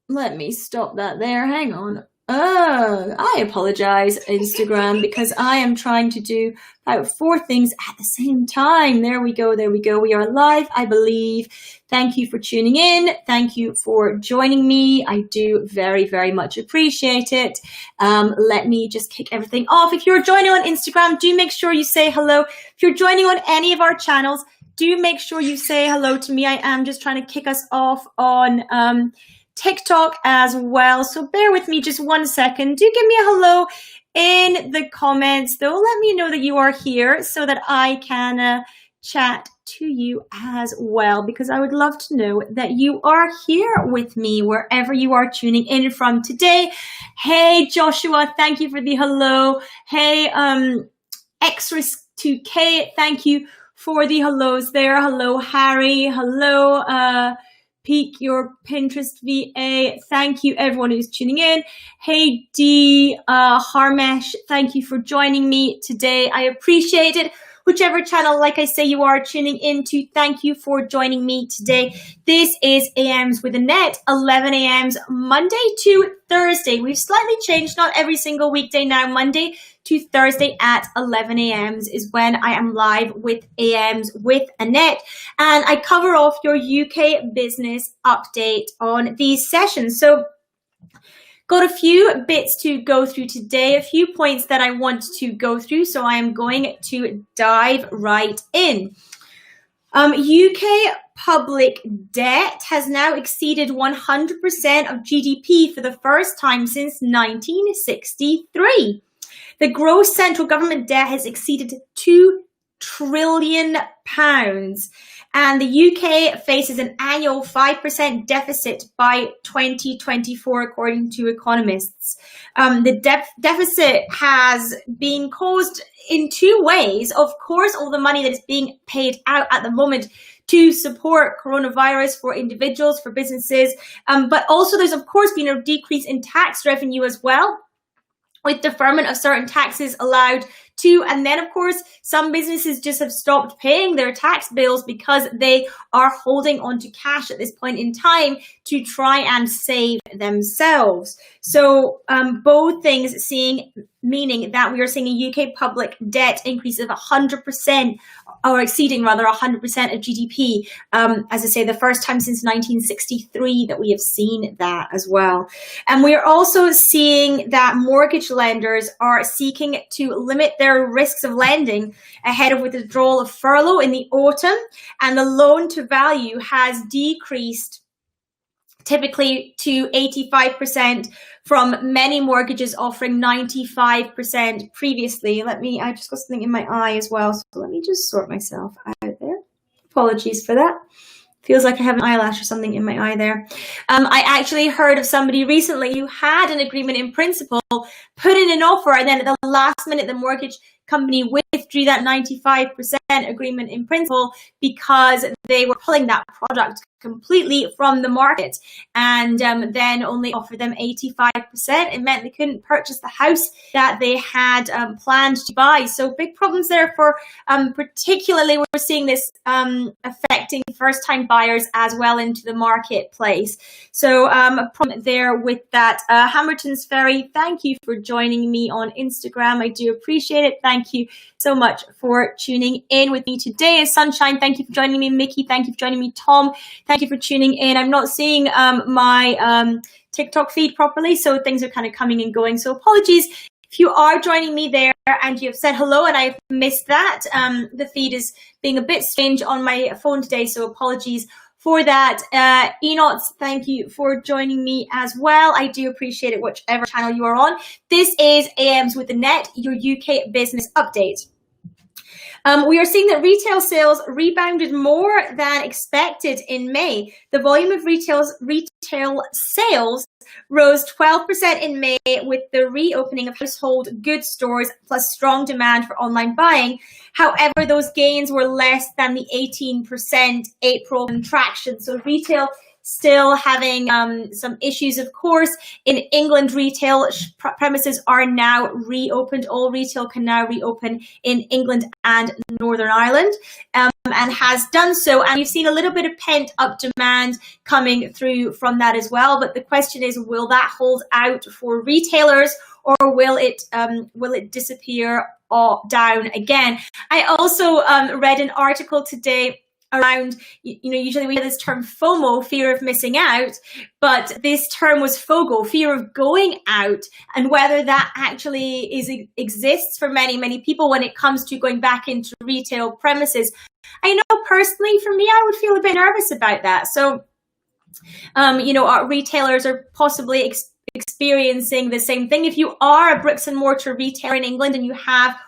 let me stop that there. Hang on. I apologize, Instagram, because I am trying to do about 4 things at the same time. There we go. There we go. We are live, I believe. Thank you for tuning in. Thank you for joining me. I do very, very much appreciate it. Let me just kick everything off. If you're joining on Instagram, do make sure you say hello. If you're joining on any of our channels, do make sure you say hello to me. I am just trying to kick us off on TikTok as well. So bear with me just 1 second. Do give me a hello in the comments though. Let me know that you are here so that I can chat to you as well, because I would love to know that you are here with me wherever you are tuning in from today. Hey Joshua, thank you for the hello. Hey Xris2K, thank you for the hellos there. Hello Harry, hello Peak your Pinterest VA. Thank you everyone who's tuning in. Hey D Harmesh, thank you for joining me today. I appreciate it. Whichever channel, like I say, you are tuning into, thank you for joining me today. This is AMs with Annette, 11 AMs, Monday to Thursday. We've slightly changed, not every single weekday now. Monday to Thursday at 11 AMs is when I am live with AMs with Annette. And I cover off your UK business update on these sessions. So got a few bits to go through today, a few points that I want to go through, so I am going to dive right in. UK public debt has now exceeded 100% of GDP for the first time since 1963. The gross central government debt has exceeded £2 trillion. And the UK faces an annual 5% deficit by 2024, according to economists. The deficit has been caused in 2 ways. Of course, all the money that is being paid out at the moment to support coronavirus for individuals, for businesses. But also there's, of course, been a decrease in tax revenue as well, with deferment of certain taxes allowed to. And then, of course, some businesses just have stopped paying their tax bills because they are holding on to cash at this point in time to try and save themselves. So both things meaning that we are seeing a UK public debt increase of 100%, or exceeding rather 100% of GDP. As I say, the first time since 1963 that we have seen that as well. And we are also seeing that mortgage lenders are seeking to limit their risks of lending ahead of withdrawal of furlough in the autumn, and the loan to value has decreased typically to 85% from many mortgages offering 95% previously. I just got something in my eye as well, so let me just sort myself out there. Apologies for that. Feels like I have an eyelash or something in my eye there. I actually heard of somebody recently who had an agreement in principle, put in an offer, and then at the last minute, the mortgage company withdrew that 95% agreement in principle because they were pulling that product completely from the market, and then only offered them 85%. It meant they couldn't purchase the house that they had planned to buy. So big problems there for particularly we're seeing this affecting first-time buyers as well into the marketplace. So a problem there with that. Hamilton's Ferry, thank you for joining me on Instagram. I do appreciate it. Thank you so much for tuning in with me today. And Sunshine, thank you for joining me. Mickey, thank you for joining me. Tom, thank you for tuning in. I'm not seeing my TikTok feed properly, so things are kind of coming and going. So apologies if you are joining me there and you have said hello and I've missed that. The feed is being a bit strange on my phone today, so apologies for that. Enots, thank you for joining me as well. I do appreciate it, whichever channel you are on. This is AMs with Annette, your UK business update. We are seeing that retail sales rebounded more than expected in May. The volume of retail sales rose 12% in May with the reopening of household goods stores plus strong demand for online buying. However, those gains were less than the 18% April contraction. So retail still having some issues, of course. In England, retail premises are now reopened. All retail can now reopen in England and Northern Ireland, and has done so. And we've seen a little bit of pent up demand coming through from that as well. But the question is, will that hold out for retailers, or will it disappear down again? I also read an article today around, usually we have this term FOMO, fear of missing out, but this term was FOGO, fear of going out, and whether that actually exists for many people when it comes to going back into retail premises. I know personally, for me, I would feel a bit nervous about that. So, our retailers are possibly experiencing the same thing. If you are a bricks and mortar retailer in England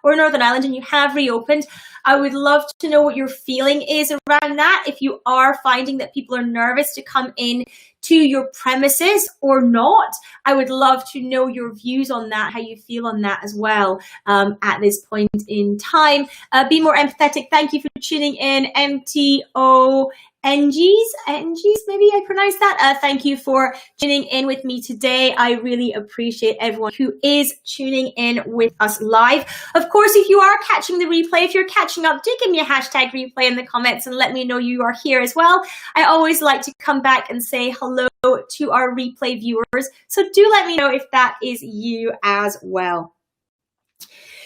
or Northern Ireland, and you have reopened, I would love to know what your feeling is around that. If you are finding that people are nervous to come in to your premises or not, I would love to know your views on that, how you feel on that as well at this point in time. Be more empathetic. Thank you for tuning in. MTO NGs, maybe I pronounced that. Thank you for tuning in with me today. I really appreciate everyone who is tuning in with us live. Of course, if you are catching the replay, if you're catching up, do give me a hashtag replay in the comments and let me know you are here as well. I always like to come back and say hello to our replay viewers. So do let me know if that is you as well.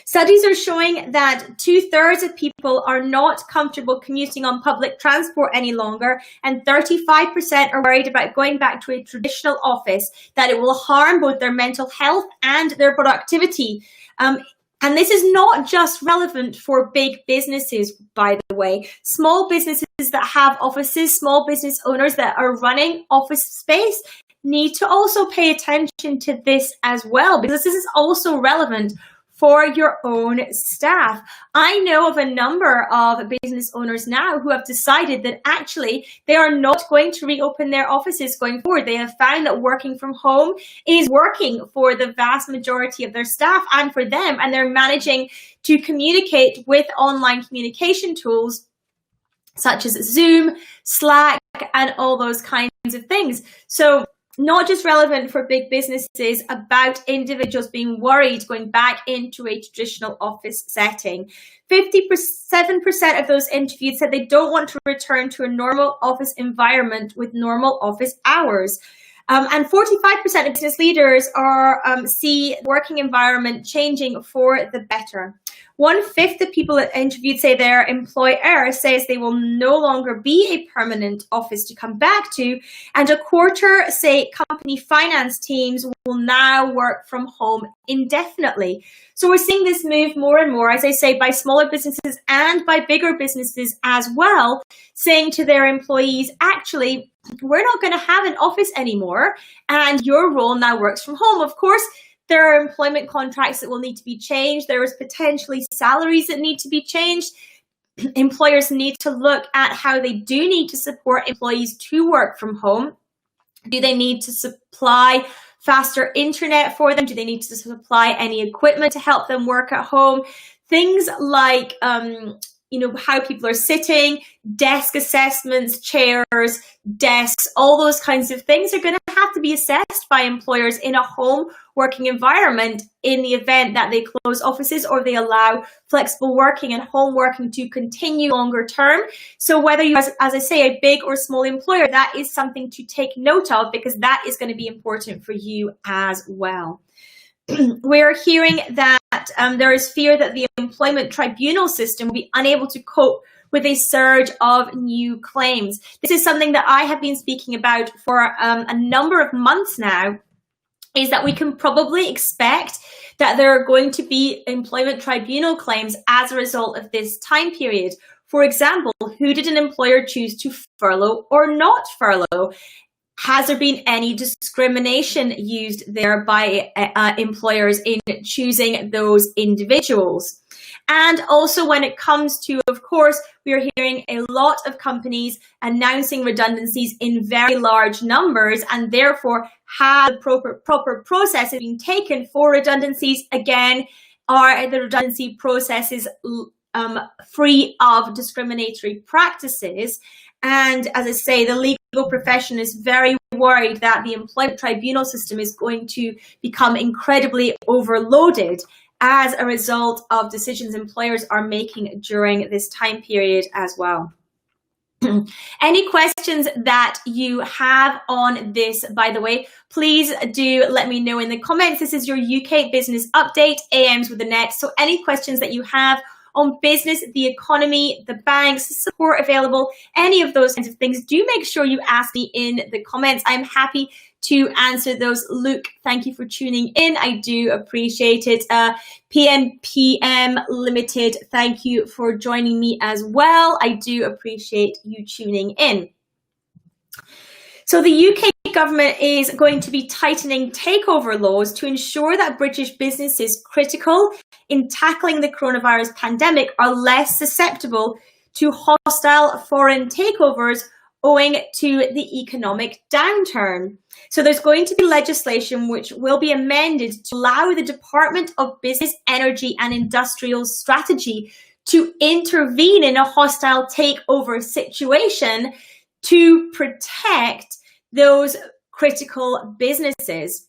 Studies are showing that 2/3 of people are not comfortable commuting on public transport any longer, and 35% are worried about going back to a traditional office, that it will harm both their mental health and their productivity. And this is not just relevant for big businesses, by the way. Small businesses that have offices, small business owners that are running office space need to also pay attention to this as well, because this is also relevant for your own staff. I know of a number of business owners now who have decided that actually they are not going to reopen their offices going forward. They have found that working from home is working for the vast majority of their staff and for them, and they're managing to communicate with online communication tools such as Zoom, Slack, and all those kinds of things. So not just relevant for big businesses, about individuals being worried going back into a traditional office setting. 57% of those interviewed said they don't want to return to a normal office environment with normal office hours. And 45% of business leaders see the working environment changing for the better. 1/5 of people interviewed say their employer says they will no longer be a permanent office to come back to, and 1/4 say company finance teams will now work from home indefinitely. So we're seeing this move more and more, as I say, by smaller businesses and by bigger businesses as well, saying to their employees, actually, we're not going to have an office anymore, and your role now works from home. Of course, there are employment contracts that will need to be changed. There is potentially salaries that need to be changed. Employers need to look at how they do need to support employees to work from home. Do they need to supply faster internet for them? Do they need to supply any equipment to help them work at home? Things like how people are sitting, desk assessments, chairs, desks, all those kinds of things are going to have to be assessed by employers in a home working environment in the event that they close offices or they allow flexible working and home working to continue longer term. So whether you, as I say, a big or small employer, that is something to take note of, because that is going to be important for you as well. We're hearing that there is fear that the employment tribunal system will be unable to cope with a surge of new claims. This is something that I have been speaking about for a number of months now, is that we can probably expect that there are going to be employment tribunal claims as a result of this time period. For example, who did an employer choose to furlough or not furlough? Has there been any discrimination used there by employers in choosing those individuals? And also when it comes to, of course, we are hearing a lot of companies announcing redundancies in very large numbers, and therefore have the proper processes being taken for redundancies. Again, are the redundancy processes free of discriminatory practices? And as I say, the legal legal profession is very worried that the employment tribunal system is going to become incredibly overloaded as a result of decisions employers are making during this time period as well. Any questions that you have on this, by the way, please do let me know in the comments. This is your UK business update, AMs with Annette. So any questions that you have on business, the economy, the banks, support available, any of those kinds of things, do make sure you ask me in the comments. I'm happy to answer those. Luke, thank you for tuning in. I do appreciate it. PNPM Limited, thank you for joining me as well. I do appreciate you tuning in. So the UK government is going to be tightening takeover laws to ensure that British businesses critical in tackling the coronavirus pandemic are less susceptible to hostile foreign takeovers owing to the economic downturn. So there's going to be legislation which will be amended to allow the Department of Business, Energy and Industrial Strategy to intervene in a hostile takeover situation to protect those critical businesses.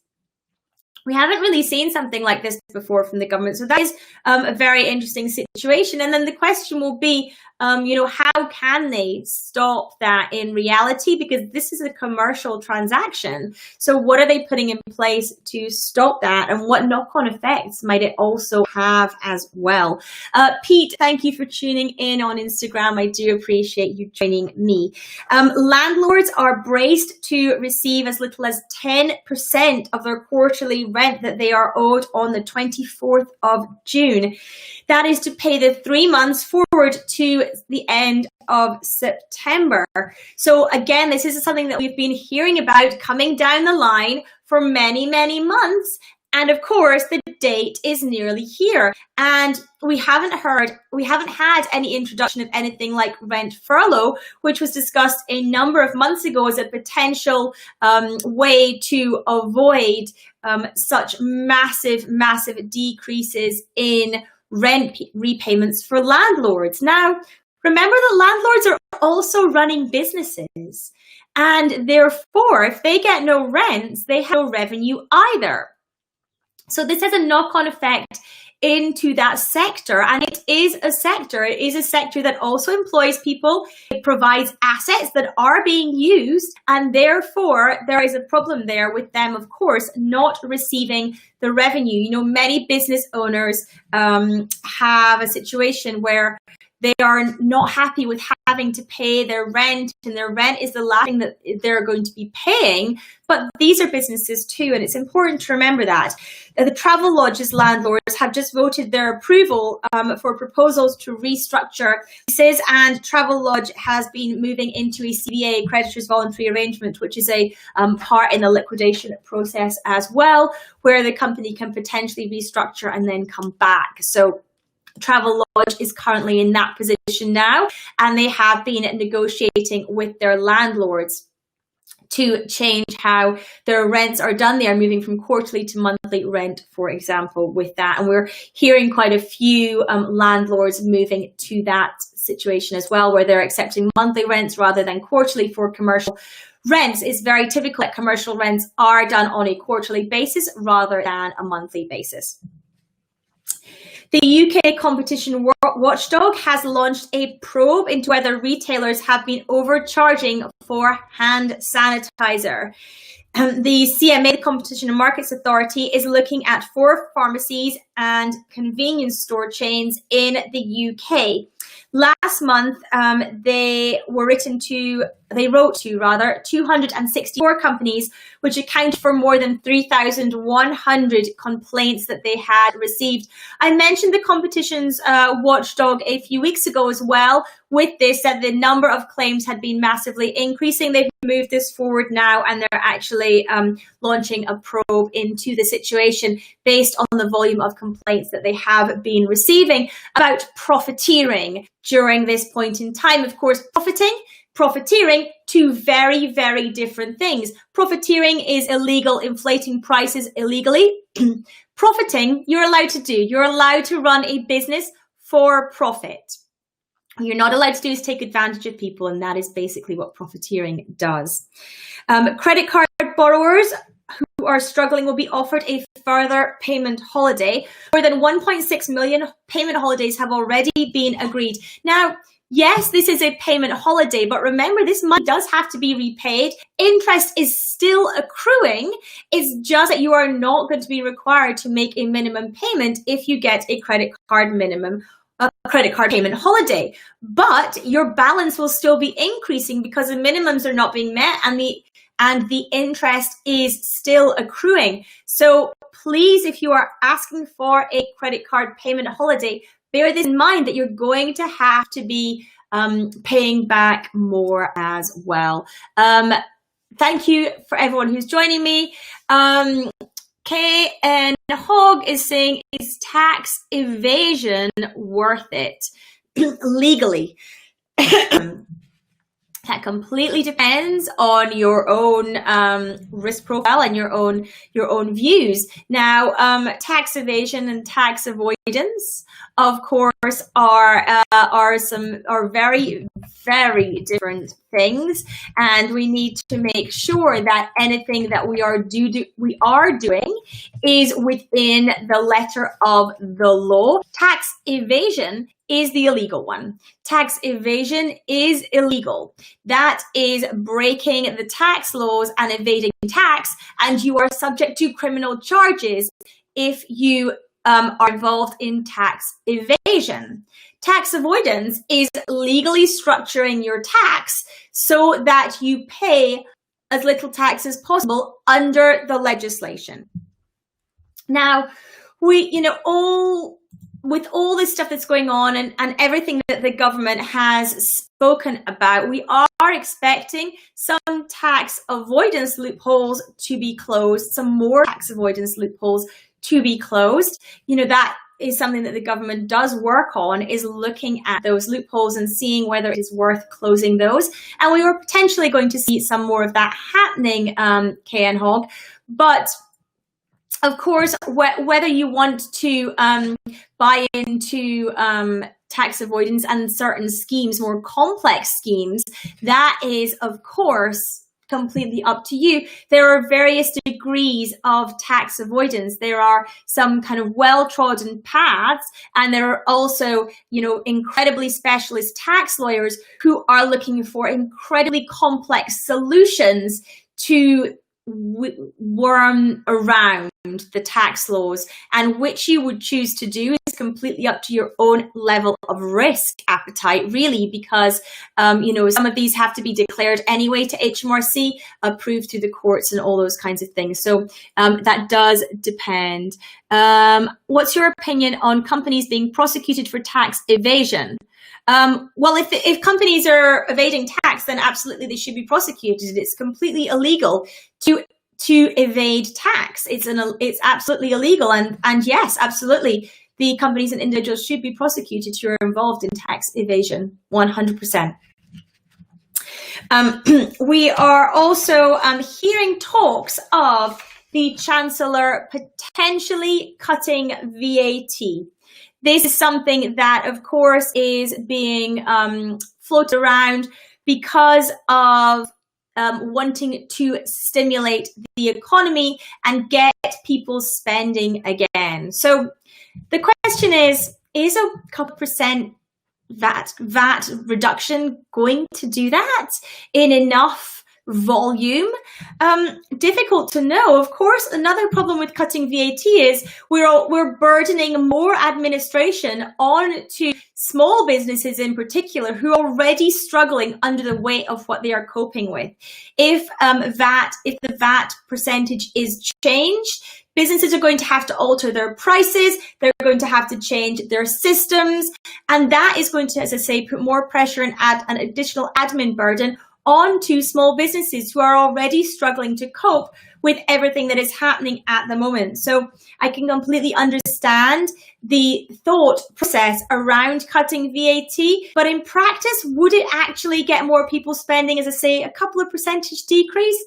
We haven't really seen something like this before from the government. So that is a very interesting situation. And then the question will be, how can they stop that in reality? Because this is a commercial transaction. So what are they putting in place to stop that? And what knock-on effects might it also have as well? Pete, thank you for tuning in on Instagram. I do appreciate you joining me. Landlords are braced to receive as little as 10% of their quarterly rent that they are owed on the 24th of June. That is to pay the 3 months forward to the end of September. So again, this is something that we've been hearing about coming down the line for many, many months. And of course, the date is nearly here. And we haven't had any introduction of anything like rent furlough, which was discussed a number of months ago as a potential way to avoid such massive decreases in rent repayments for landlords. Now, remember that landlords are also running businesses, and therefore, if they get no rents, they have no revenue either. So this has a knock-on effect into that sector, and it is a sector that also employs people. It provides assets that are being used, and therefore there is a problem there with them, of course, not receiving the revenue. Many business owners have a situation where they are not happy with having to pay their rent, and their rent is the last thing that they're going to be paying. But these are businesses too, and it's important to remember that. The Travel Lodge's landlords have just voted their approval for proposals to restructure leases, and Travel Lodge has been moving into a CVA, Creditors Voluntary Arrangement, which is a part in the liquidation process as well, where the company can potentially restructure and then come back. So Travel Lodge is currently in that position now, and they have been negotiating with their landlords to change how their rents are done. They are moving from quarterly to monthly rent, for example, with that. And we're hearing quite a few landlords moving to that situation as well, where they're accepting monthly rents rather than quarterly for commercial rents. It's very typical that commercial rents are done on a quarterly basis rather than a monthly basis. The UK Competition Watchdog has launched a probe into whether retailers have been overcharging for hand sanitizer. The CMA, the Competition and Markets Authority, is looking at 4 pharmacies and convenience store chains in the UK. Last month, they wrote to 264 companies, which account for more than 3,100 complaints that they had received. I mentioned the competition's watchdog a few weeks ago as well. With this, that the number of claims had been massively increasing. They've moved this forward now, and they're actually launching a probe into the situation based on the volume of complaints that they have been receiving about profiteering during this point in time. Of course, profiteering, two very, very different things. Profiteering is illegal, inflating prices illegally. Profiting, you're allowed to do. You're allowed to run a business for profit. you're not allowed to do is take advantage of people, and that is basically what profiteering does. Credit card borrowers who are struggling will be offered a further payment holiday. More than 1.6 million payment holidays have already been agreed. Now, yes, this is a payment holiday, but remember, this money does have to be repaid. Interest is still accruing. It's just that you are not going to be required to make a minimum payment if you get a credit card payment holiday. But your balance will still be increasing because the minimums are not being met, and the interest is still accruing. So please, if you are asking for a credit card payment holiday, bear this in mind, that you're going to have to be paying back more as well. Thank you for everyone who's joining me. Kay and Hog is saying, is tax evasion worth it legally? That completely depends on your own risk profile and your own views. Now, tax evasion and tax avoidance, of course, are very, very different things, and we need to make sure that anything that we are doing is within the letter of the law. Tax evasion is the illegal one. Tax evasion is illegal. That is breaking the tax laws and evading tax, and you are subject to criminal charges if you are involved in tax evasion. Tax avoidance is legally structuring your tax so that you pay as little tax as possible under the legislation. Now, with all this stuff that's going on and everything that the government has spoken about, we are expecting some tax avoidance loopholes to be closed, some more tax avoidance loopholes to be closed. That is something that the government does work on, is looking at those loopholes and seeing whether it is worth closing those. And we were potentially going to see some more of that happening, Kay and Hog. But of course, whether you want to buy into tax avoidance and certain schemes, more complex schemes, that is, of course, completely up to you. There are various degrees of tax avoidance. There are some kind of well-trodden paths, and there are also, incredibly specialist tax lawyers who are looking for incredibly complex solutions to worm around the tax laws, and which you would choose to do is completely up to your own level of risk appetite, really, because some of these have to be declared anyway to HMRC, approved through the courts and all those kinds of things. So that does depend. What's your opinion on companies being prosecuted for tax evasion? Well, if companies are evading tax, then absolutely they should be prosecuted. It's completely illegal to evade tax. It's absolutely illegal, and yes, absolutely, the companies and individuals should be prosecuted who are involved in tax evasion, 100%. We are also hearing talks of the Chancellor potentially cutting VAT. This is something that, of course, is being floated around because of wanting to stimulate the economy and get people spending again. So the question is a couple percent VAT reduction going to do that in enough volume? Difficult to know. Of course, another problem with cutting VAT is we're burdening more administration on to small businesses in particular, who are already struggling under the weight of what they are coping with. If the VAT percentage is changed, businesses are going to have to alter their prices, they're going to have to change their systems, and that is going to, as I say, put more pressure and add an additional admin burden onto small businesses who are already struggling to cope with everything that is happening at the moment. So I can completely understand the thought process around cutting VAT, but in practice, would it actually get more people spending, as I say, a couple of percentage decrease?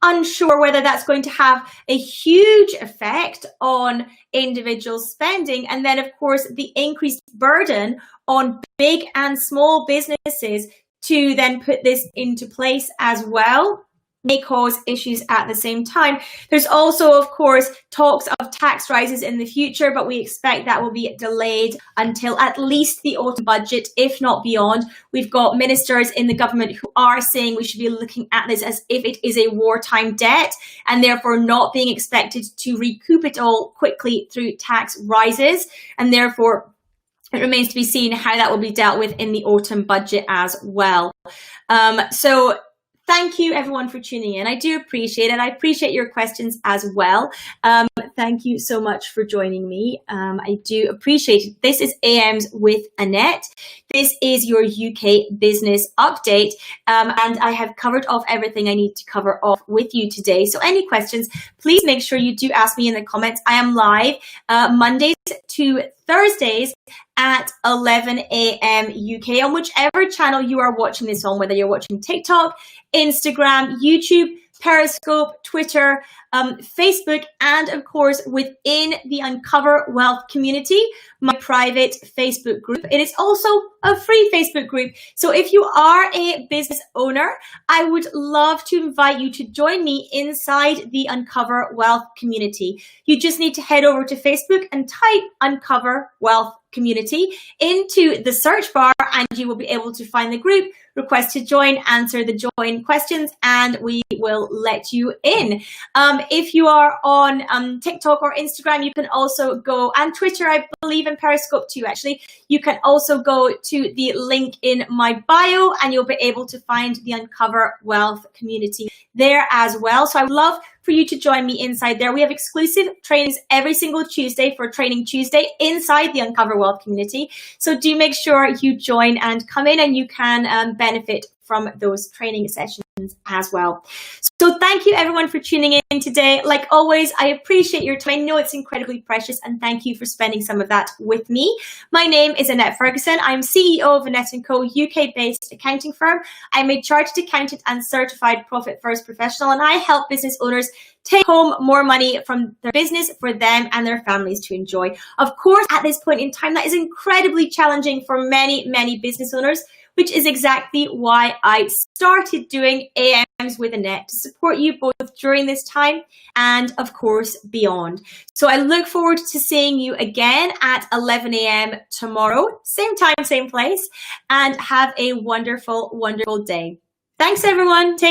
Unsure whether that's going to have a huge effect on individual spending. And then, of course, the increased burden on big and small businesses to then put this into place as well may cause issues at the same time. There's also, of course, talks of tax rises in the future, but we expect that will be delayed until at least the autumn budget, if not beyond. We've got ministers in the government who are saying we should be looking at this as if it is a wartime debt and therefore not being expected to recoup it all quickly through tax rises. And therefore, it remains to be seen how that will be dealt with in the autumn budget as well. So thank you everyone for tuning in. I do appreciate it. I appreciate your questions as well. Thank you so much for joining me. I do appreciate it. This is AMs with Annette. This is your UK business update. And I have covered off everything I need to cover off with you today. So any questions, please make sure you do ask me in the comments. I am live Mondays to Thursdays at 11 a.m. UK on whichever channel you are watching this on, whether you're watching TikTok, Instagram, YouTube, Periscope, Twitter, Facebook, and of course within the Uncover Wealth community, my private Facebook group. It is also a free Facebook group. So if you are a business owner, I would love to invite you to join me inside the Uncover Wealth community. You just need to head over to Facebook and type Uncover Wealth community into the search bar and you will be able to find the group, request to join, answer the join questions, and we will let you in. If you are on TikTok or Instagram, you can also go, and Twitter, I believe, and Periscope too, actually. You can also go to the link in my bio and you'll be able to find the Uncover Wealth community there as well. So I would love for you to join me inside there. We have exclusive trainings every single Tuesday for Training Tuesday inside the Uncover Wealth community. So do make sure you join and come in and you can benefit from those training sessions as well. So thank you everyone for tuning in today. Like always, I appreciate your time. I know it's incredibly precious and thank you for spending some of that with me. My name is Annette Ferguson. I'm CEO of Annette & Co, UK-based accounting firm. I'm a chartered accountant and certified Profit First professional, and I help business owners take home more money from their business for them and their families to enjoy. Of course, at this point in time, that is incredibly challenging for many, many business owners, which is exactly why I started doing AMs with Annette to support you both during this time and, of course, beyond. So I look forward to seeing you again at 11 a.m. tomorrow, same time, same place, and have a wonderful, wonderful day. Thanks, everyone. Take